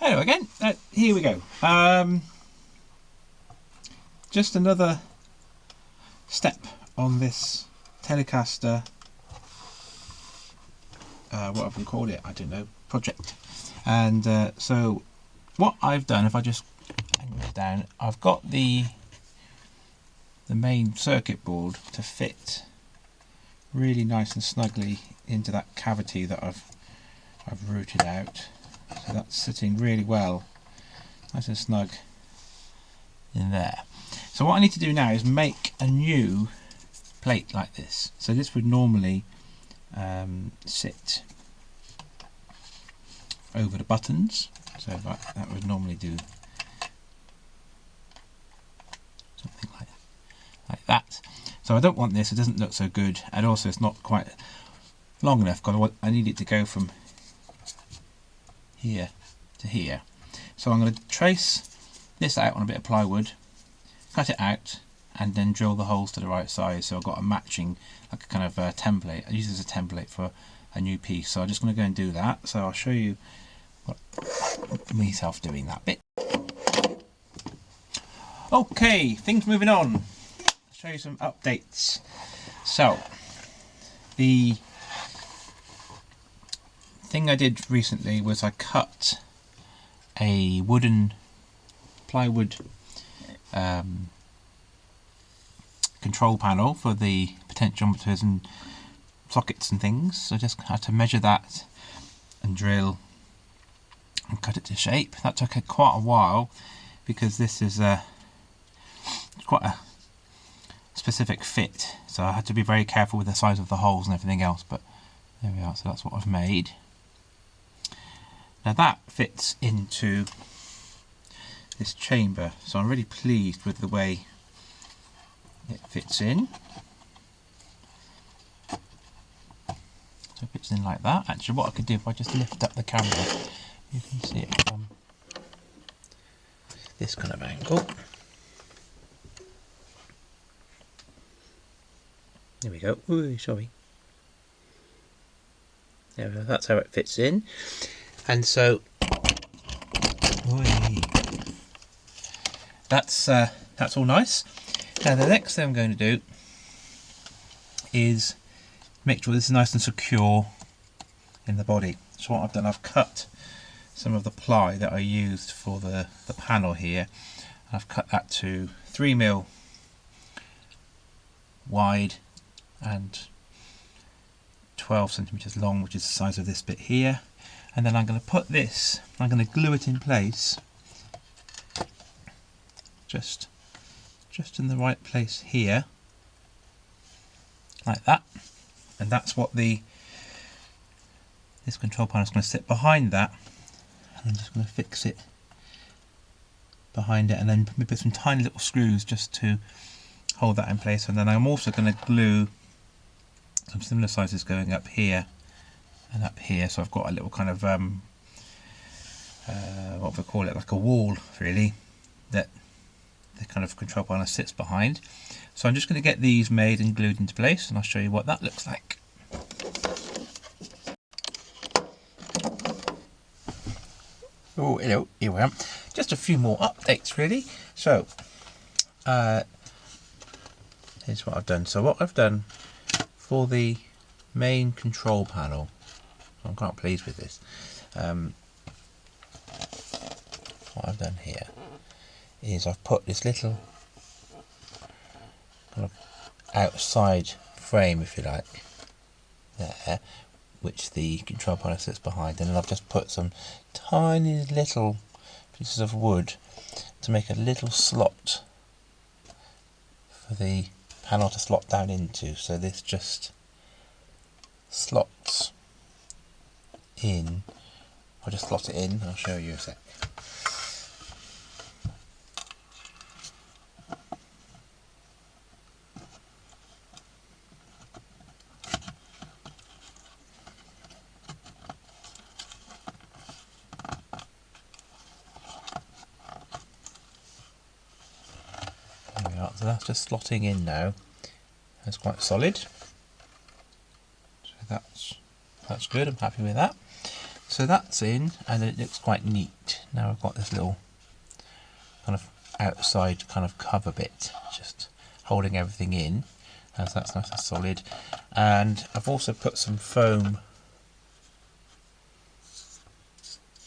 Hello again. Here we go. Just another step on this telecaster. What have we called it? I don't know. Project. And so what I've done, if I just hang this down, I've got the main circuit board to fit really nice and snugly into that cavity that I've routed out. So that's sitting really well, nice and snug in there. So what I need to do now is make a new plate like this. So this would normally sit over the buttons. So that would normally do something like that. So I don't want this, it doesn't look so good, and also it's not quite long enough because I need it to go from here to here. So I'm going to trace this out on a bit of plywood, cut it out, and then drill the holes to the right size. So I've got a matching, like a kind of template. I use this as a template for a new piece. So I'm just going to go and do that. So I'll show you myself doing that bit. Okay, things moving on. I'll show you some updates. So the thing I did recently was I cut a plywood control panel for the potentiometers and sockets and things. So I just had to measure that and drill and cut it to shape. That took quite a while because this is quite a specific fit, so I had to be very careful with the size of the holes and everything else, but there we are. So that's what I've made. Now that fits into this chamber, so I'm really pleased with the way it fits in. So it fits in like that. Actually, what I could do if I just lift up the camera, you can see it from this kind of angle. There we go. Ooh, sorry. There we go. That's how it fits in. And so that's all nice. Now the next thing I'm going to do is make sure this is nice and secure in the body. So what I've done, I've cut some of the ply that I used for the panel here. I've cut that to 3mm wide and 12 centimeters long, which is the size of this bit here. And then I'm going to put this, I'm going to glue it in place just in the right place here, like that. And that's what this control panel is going to sit behind that. And I'm just going to fix it behind it, and then put some tiny little screws just to hold that in place. And then I'm also going to glue some similar sizes going up here and up here, so I've got a little kind of what we call it, like a wall really, that the kind of control panel sits behind. So I'm just going to get these made and glued into place, and I'll show you what that looks like. Oh, hello, here we are. Just a few more updates really. So here's what I've done. So what I've done for the main control panel, I'm quite pleased with this. What I've done here is I've put this little kind of outside frame, if you like, there, which the control panel sits behind, and then I've just put some tiny little pieces of wood to make a little slot for the panel to slot down into. So this just slots in. I'll just slot it in, I'll show you a sec. There we are. So that's just slotting in now. That's quite solid. So that's good, I'm happy with that. So that's in, and it looks quite neat. Now I've got this little kind of outside kind of cover bit, just holding everything in, as that's nice and solid. And I've also put some foam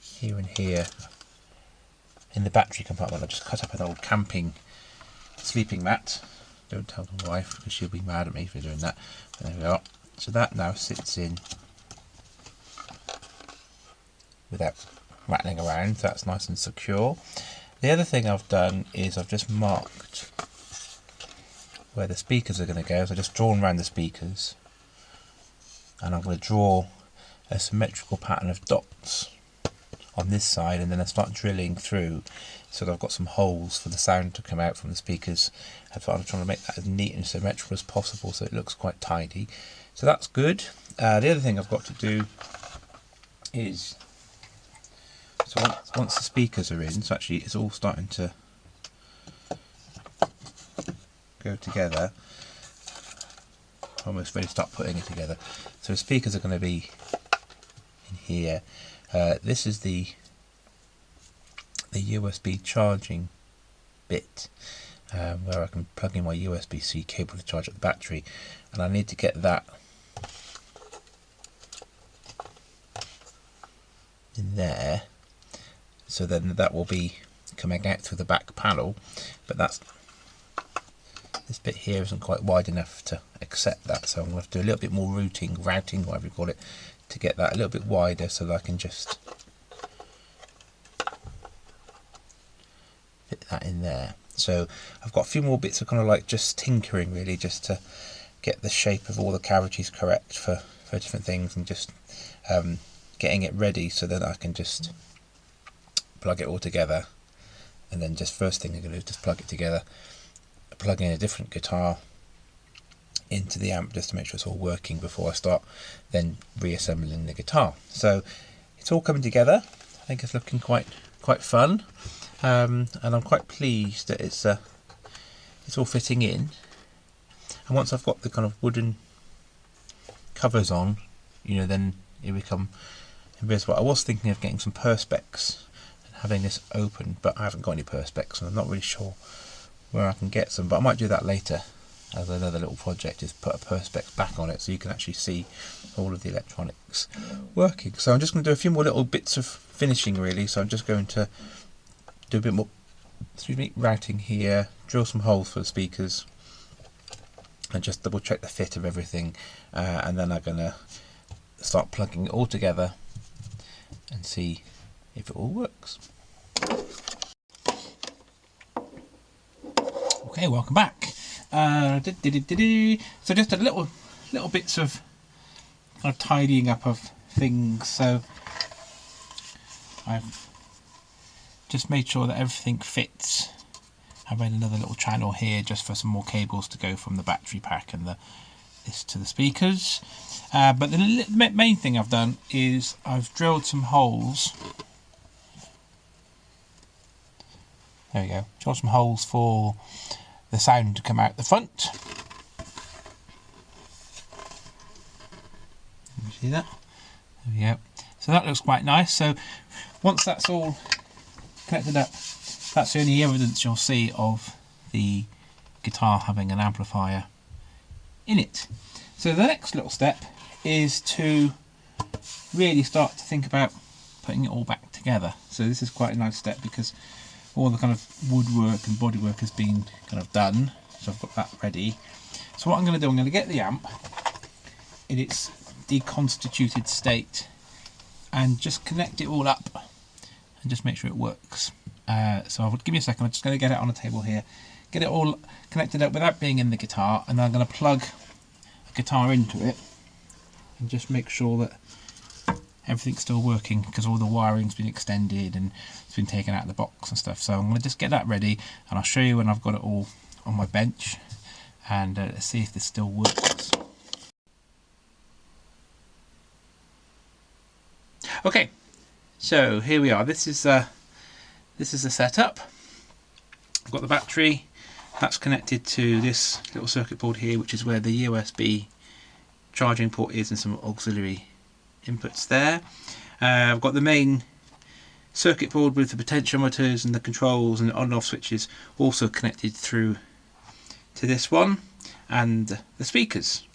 here and here in the battery compartment. I just cut up an old camping sleeping mat. Don't tell my wife because she'll be mad at me for doing that. But there we are. So that now sits in without rattling around. That's nice and secure. The other thing I've done is I've just marked where the speakers are going to go. So I've just drawn around the speakers, and I'm going to draw a symmetrical pattern of dots on this side, and then I start drilling through so that I've got some holes for the sound to come out from the speakers. I'm trying to make that as neat and symmetrical as possible so it looks quite tidy. So that's good. The other thing I've got to do is, so once the speakers are in, so actually it's all starting to go together, almost ready to start putting it together. So the speakers are going to be in here. This is the USB charging bit, where I can plug in my USB-C cable to charge up the battery, and I need to get that in there, so then that will be coming out through the back panel, but this bit here isn't quite wide enough to accept that, so I'm going to have to do a little bit more routing, whatever you call it, to get that a little bit wider so that I can just fit that in there. So I've got a few more bits of kind of like just tinkering really, just to get the shape of all the cavities correct for different things, and just getting it ready so that I can just plug it all together. And then just first thing I'm going to do is just plug it together, plug in a different guitar into the amp just to make sure it's all working before I start then reassembling the guitar. So it's all coming together. I think it's looking quite fun, and I'm quite pleased that it's all fitting in. And once I've got the kind of wooden covers on, then it become invisible. I was thinking of getting some perspex and having this open, but I haven't got any perspex, and I'm not really sure where I can get some, but I might do that later as another little project, is put a perspex back on it so you can actually see all of the electronics working. So I'm just going to do a few more little bits of finishing really. So I'm just going to do a bit more routing here, drill some holes for the speakers, and just double check the fit of everything, and then I'm going to start plugging it all together and see if it all works. Okay, welcome back. So just a little bits of kind of tidying up of things. So I've just made sure that everything fits. I've made another little channel here just for some more cables to go from the battery pack and this to the speakers. But the main thing I've done is I've drilled some holes. There we go. Drilled some holes for the sound to come out the front. You see that? There we go. So that looks quite nice. So once that's all connected up, that's the only evidence you'll see of the guitar having an amplifier in it. So the next little step is to really start to think about putting it all back together. So this is quite a nice step because all the kind of woodwork and bodywork has been kind of done, so I've got that ready. So what I'm going to do, I'm going to get the amp in its deconstituted state and just connect it all up and just make sure it works. So I'll give me a second, I'm just going to get it on a table here, get it all connected up without being in the guitar, and then I'm going to plug a guitar into it and just make sure that everything's still working, because all the wiring's been extended and it's been taken out of the box and stuff. So I'm going to just get that ready, and I'll show you when I've got it all on my bench, and let's see if this still works. Okay, so here we are. This is the setup. I've got the battery that's connected to this little circuit board here, which is where the USB charging port is and some auxiliary inputs there. I've got the main circuit board with the potentiometers and the controls and on and off switches also connected through to this one, and the speakers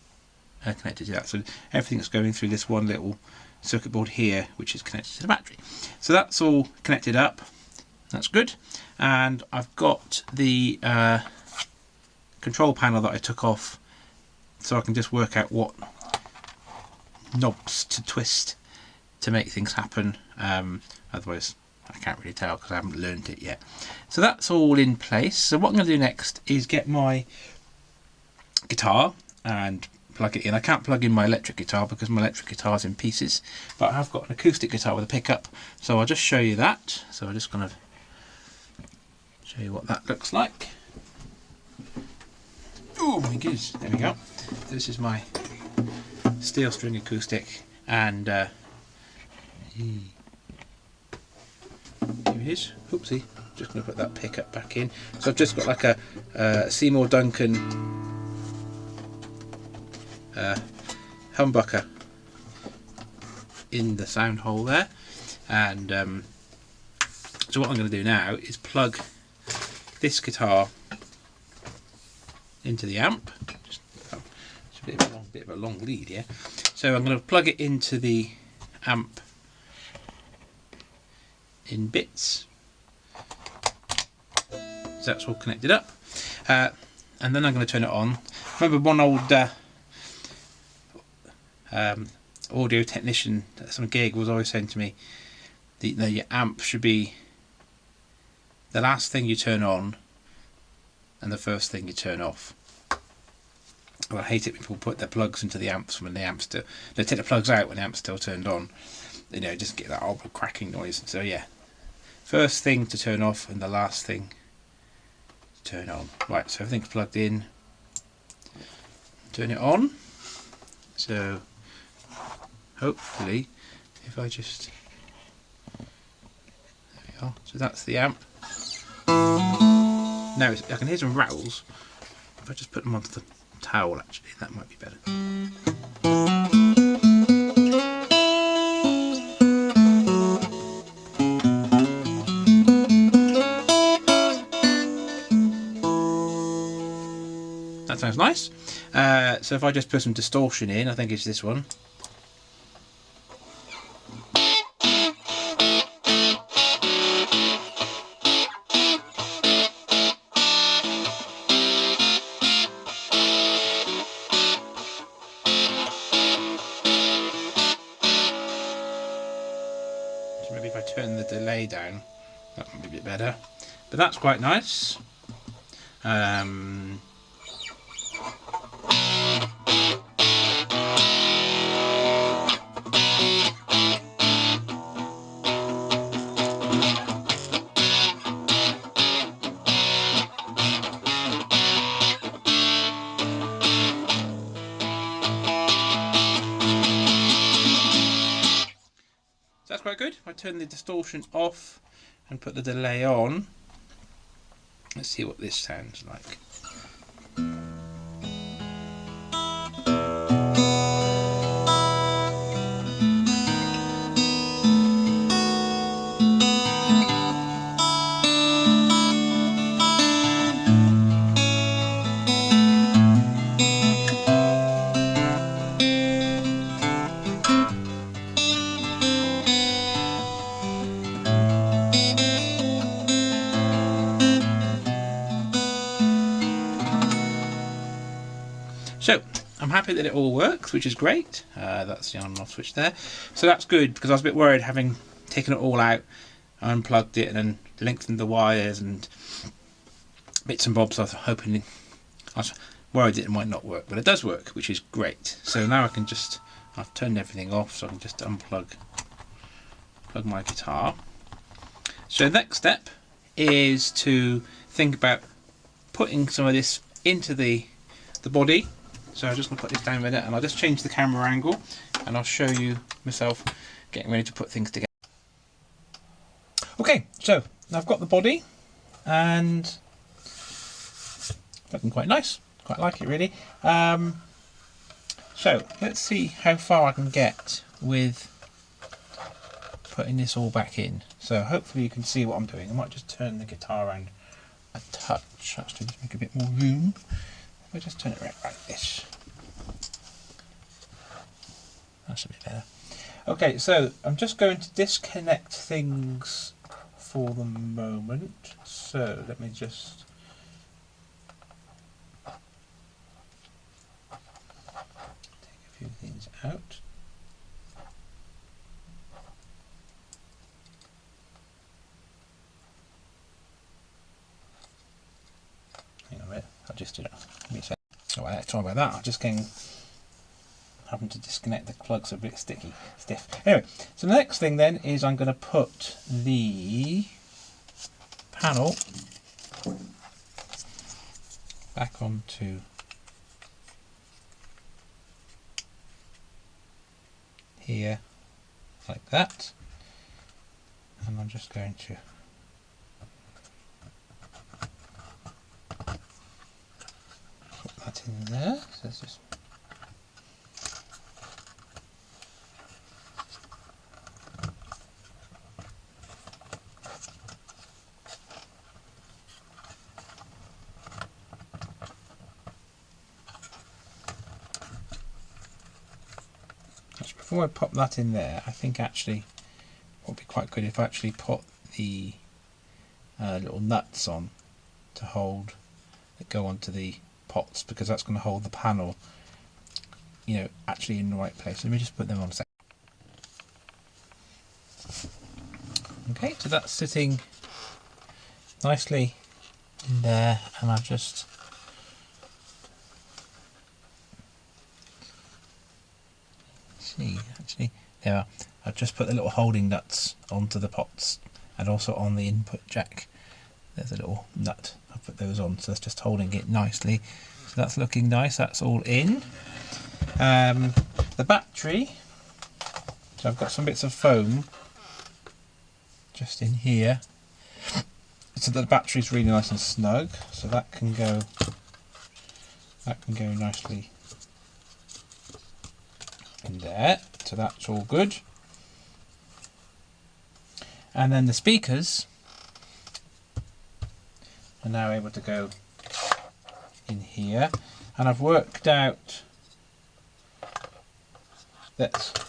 are connected to that. So everything's going through this one little circuit board here, which is connected to the battery. So that's all connected up. That's good. And I've got the control panel that I took off, so I can just work out what knobs to twist to make things happen. Otherwise I can't really tell because I haven't learned it yet. So that's all in place. So what I'm going to do next is get my guitar and plug it in. I can't plug in my electric guitar because my electric guitar is in pieces, but I have got an acoustic guitar with a pickup, so I'll just show you that. So I'm just going to show you what that looks like. Oh my goodness, there we go. This is my steel string acoustic, and here it is. Oopsie, just going to put that pickup back in. So I've just got like a Seymour Duncan humbucker in the sound hole there, and so what I'm going to do now is plug this guitar into the amp. It's a bit of a long lead here. So I'm going to plug it into the amp in bits. So that's all connected up, and then I'm going to turn it on. Remember one old audio technician at some gig was always saying to me, your amp should be the last thing you turn on and the first thing you turn off. Well, I hate it when people put their plugs into the amps when the amp's still, they take the plugs out when the amp's still turned on. You know, just get that horrible cracking noise. So yeah, first thing to turn off and the last thing to turn on. Right, so everything's plugged in. Turn it on. So hopefully, if I just, there we are. So that's the amp. Now I can hear some rattles. If I just put them onto the towel, actually, that might be better. That sounds nice. So if I just put some distortion in, I think it's this one. So maybe if I turn the delay down, that might be a bit better. But that's quite nice. That's quite good. If I turn the distortion off and put the delay on, let's see what this sounds like. So I'm happy that it all works, which is great. That's the on and off switch there. So that's good, because I was a bit worried having taken it all out, unplugged it and then lengthened the wires and bits and bobs. I was worried that it might not work, but it does work, which is great. So now I've turned everything off, so I can just plug my guitar. So the next step is to think about putting some of this into the body. So I'm just going to put this down a minute, and I'll just change the camera angle and I'll show you myself getting ready to put things together. Okay, so I've got the body and looking quite nice. Quite like it, really. So let's see how far I can get with putting this all back in. So hopefully you can see what I'm doing. I might just turn the guitar around a touch, actually, just make a bit more room. If I just turn it around like this. That's a bit better. Okay, so I'm just going to disconnect things for the moment. So let me just take a few things out. Hang on a minute, I'll just do that. Sorry about that. I'm just having to disconnect the plugs are a bit stiff. Anyway, so the next thing then is I'm going to put the panel back onto here like that, and I'm just going to put that in there. So it's just before I pop that in there, I think actually it would be quite good if I actually put the little nuts on to hold that go onto the pots, because that's going to hold the panel, you know, actually in the right place. Let me just put them on a second. Okay, so that's sitting nicely in there, and I've just actually there are. I've just put the little holding nuts onto the pots, and also on the input jack there's a little nut. I've put those on, so that's just holding it nicely. So that's looking nice, that's all in. The battery, so I've got some bits of foam just in here so that the battery's really nice and snug, so that can go nicely in there, so that's all good. And then the speakers are now able to go in here, and I've worked out that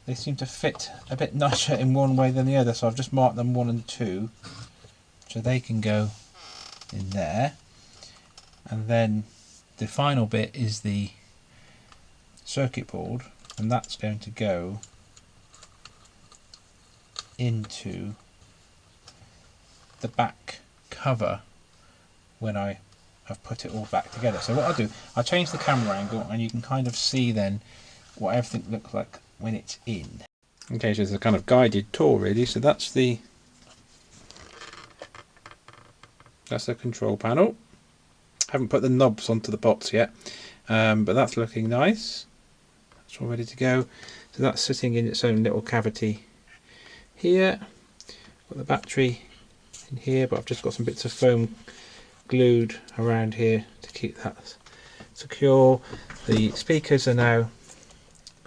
they seem to fit a bit nicer in one way than the other, so I've just marked them 1 and 2 so they can go in there. And then the final bit is the circuit board, and that's going to go into the back cover when I have put it all back together. So what I'll do, I'll change the camera angle and you can kind of see then what everything looks like when it's in. Okay, so it's a kind of guided tour really. So that's the control panel. I haven't put the knobs onto the pots yet, but that's looking nice. That's all ready to go. So that's sitting in its own little cavity here. Got the battery in here, but I've just got some bits of foam glued around here to keep that secure. The speakers are now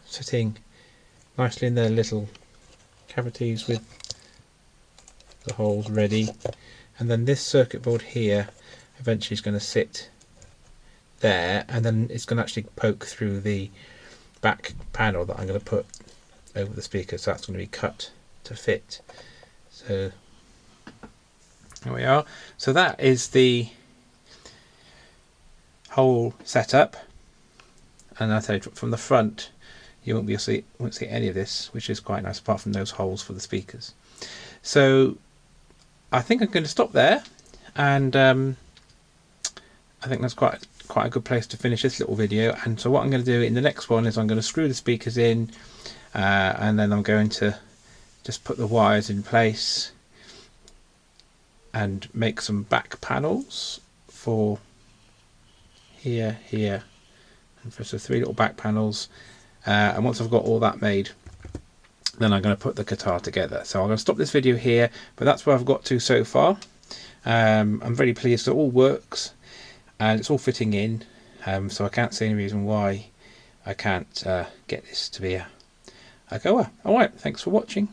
sitting nicely in their little cavities with the holes ready, and then this circuit board here eventually is going to sit there, and then it's going to actually poke through the back panel that I'm going to put over the speaker, so that's going to be cut to fit. So there we are. So that is the whole setup, and I tell you, from the front you won't see any of this, which is quite nice, apart from those holes for the speakers. So I think I'm going to stop there, and I think that's quite a good place to finish this little video. And so what I'm going to do in the next one is I'm going to screw the speakers in, and then I'm going to just put the wires in place and make some back panels for here, and for so 3 little back panels. And once I've got all that made, then I'm going to put the guitar together. So I'm going to stop this video here, but that's where I've got to so far. I'm very pleased it all works and it's all fitting in, so I can't see any reason why I can't get this to be a goer. Alright, thanks for watching.